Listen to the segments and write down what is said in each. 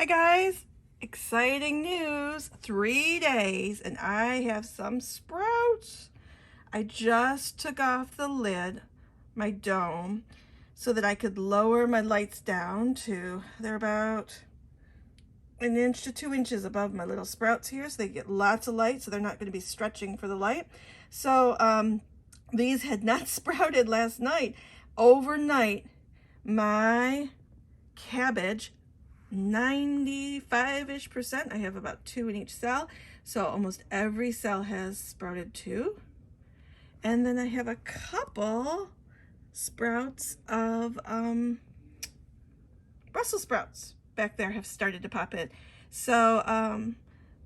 Hi guys, exciting news, 3 days and I have some sprouts. I just took off the lid, my dome, so that I could lower my lights down to, they're about 1 to 2 inches above my little sprouts here, so they get lots of light, so they're not going to be stretching for the light. So these had not sprouted last night. Overnight, my cabbage 95-ish%. I have about 2 in each cell. So almost every cell has sprouted 2. And then I have a couple sprouts of Brussels sprouts back there have started to pop in. So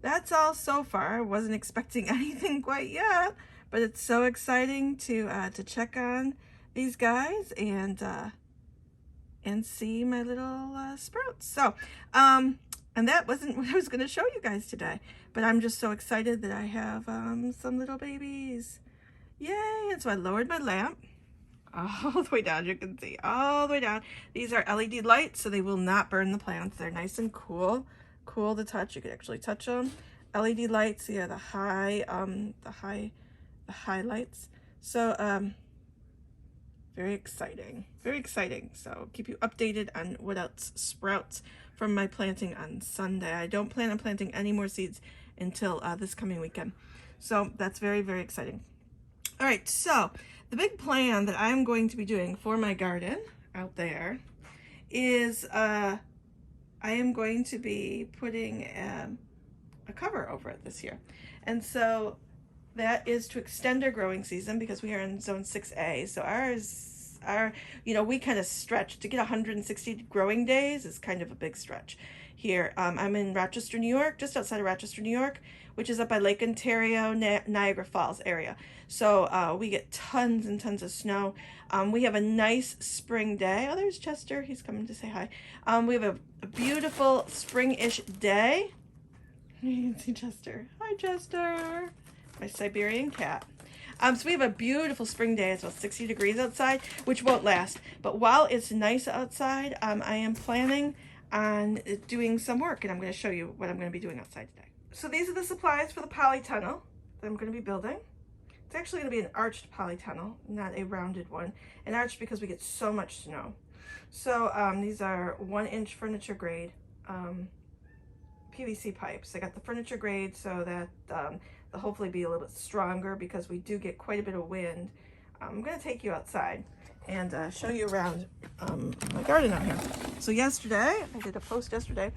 that's all so far. I wasn't expecting anything quite yet, but it's so exciting to check on these guys and see my little sprouts. So, and that wasn't what I was going to show you guys today, but I'm just so excited that I have some little babies. Yay! And so I lowered my lamp all the way down. You can see all the way down. These are LED lights, so they will not burn the plants. They're nice and cool to touch. You can actually touch them. LED lights, yeah, the high lights. So, very exciting, very exciting. So keep you updated on what else sprouts from my planting on Sunday. I don't plan on planting any more seeds until this coming weekend. So that's very, very exciting. All right, so the big plan that I'm going to be doing for my garden out there is I am going to be putting a cover over it this year. And so that is to extend our growing season because we are in zone 6A. So we kind of stretch. To get 160 growing days is kind of a big stretch here. I'm in Rochester, New York, just outside of Rochester, New York, which is up by Lake Ontario, Niagara Falls area. So we get tons and tons of snow. We have a nice spring day. Oh, there's Chester. He's coming to say hi. We have a beautiful spring-ish day. You can see Chester. Hi, Chester. My Siberian cat. So we have a beautiful spring day. It's about 60 degrees outside, which won't last. But while it's nice outside, I am planning on doing some work, and I'm going to show you what I'm going to be doing outside today. So these are the supplies for the polytunnel that I'm going to be building. It's actually going to be an arched polytunnel, not a rounded one. An arched because we get so much snow. So these are 1-inch furniture grade PVC pipes. I got the furniture grade so that they'll hopefully be a little bit stronger because we do get quite a bit of wind. I'm going to take you outside and show you around my garden out here. So yesterday, I did a post yesterday.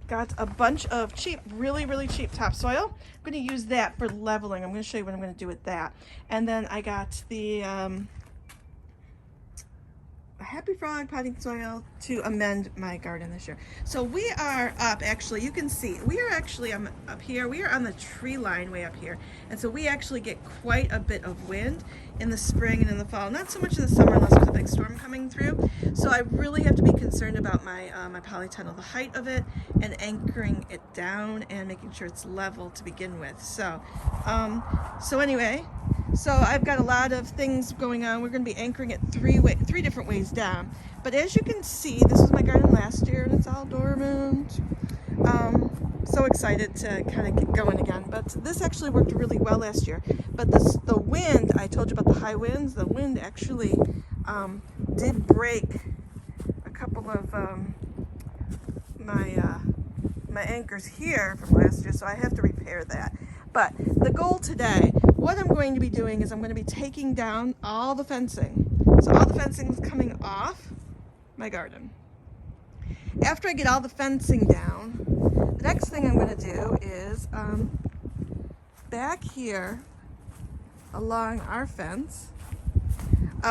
Got a bunch of cheap, really cheap topsoil. I'm going to use that for leveling. I'm going to show you what I'm going to do with that. And then I got the Happy Frog potting soil to amend my garden this year. So we are up, actually, you can see, we are actually up here. We are on the tree line way up here. And so we actually get quite a bit of wind in the spring and in the fall. Not so much in the summer unless there's a big storm coming through. So I really have to be concerned about my my polytunnel, the height of it, and anchoring it down and making sure it's level to begin with. So, anyway, so I've got a lot of things going on. We're going to be anchoring it three different ways down. But as you can see, this was my garden last year and it's all dormant. So excited to kind of get going again. But this actually worked really well last year. But the wind, I told you about the high winds, the wind actually did break a couple of my anchors here from last year, so I have to repair that. But the goal today, what I'm going to be doing is I'm going to be taking down all the fencing. So all the fencing is coming off my garden. After I get all the fencing down, the next thing I'm going to do is back here along our fence,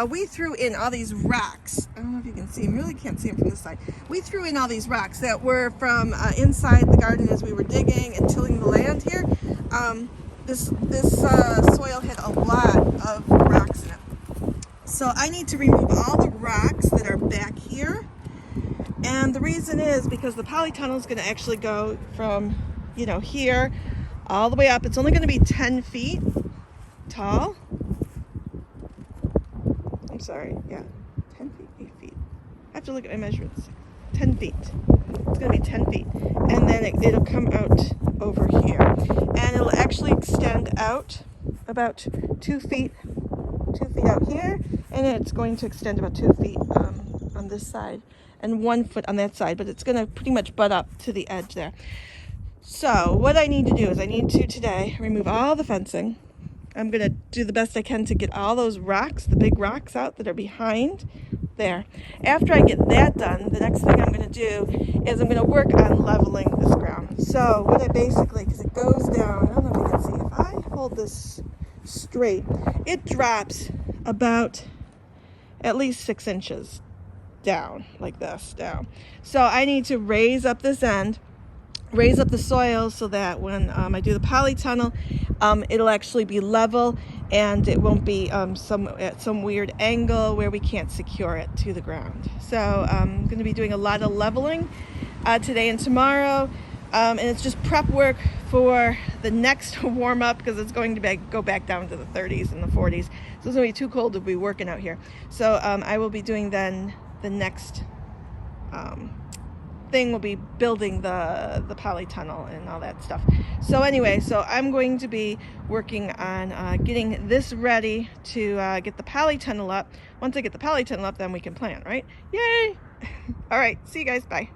we threw in all these rocks. I don't know if you can see them, really can't see them from this side. We threw in all these rocks that were from inside the garden as we were digging and tilling the land here. This soil had a lot of rocks in it. So I need to remove all the rocks that are back here. And the reason is because the polytunnel is going to actually go from, here all the way up. It's only going to be 10 feet tall. I'm sorry, yeah, 10 feet, 8 feet. I have to look at my measurements. 10 feet. It's going to be 10 feet. And then it'll come out over here. And it'll actually extend out about 2 feet. 2 feet out here. And it's going to extend about 2 feet on this side. And 1 foot on that side. But it's going to pretty much butt up to the edge there. So what I need to do is I need to today remove all the fencing. I'm going to do the best I can to get all those rocks, the big rocks out that are behind there. After I get that done, the next thing I'm going to do is I'm going to work on leveling this ground. So what I basically, because it goes down, I don't know if you can see, if I hold this straight, it drops about at least 6 inches down, like this, down. So I need to raise up this end, raise up the soil so that when I do the polytunnel, it'll actually be level and it won't be at some weird angle where we can't secure it to the ground. So I'm going to be doing a lot of leveling today and tomorrow, and it's just prep work for the next warm up, because it's going to go back down to the 30s and the 40s. So it's going to be too cold to be working out here. So I will be doing then the next thing will be building the polytunnel and all that stuff. So anyway, so I'm going to be working on getting this ready to get the polytunnel up. Once I get the polytunnel up, then we can plant, right? Yay! All right, see you guys, bye.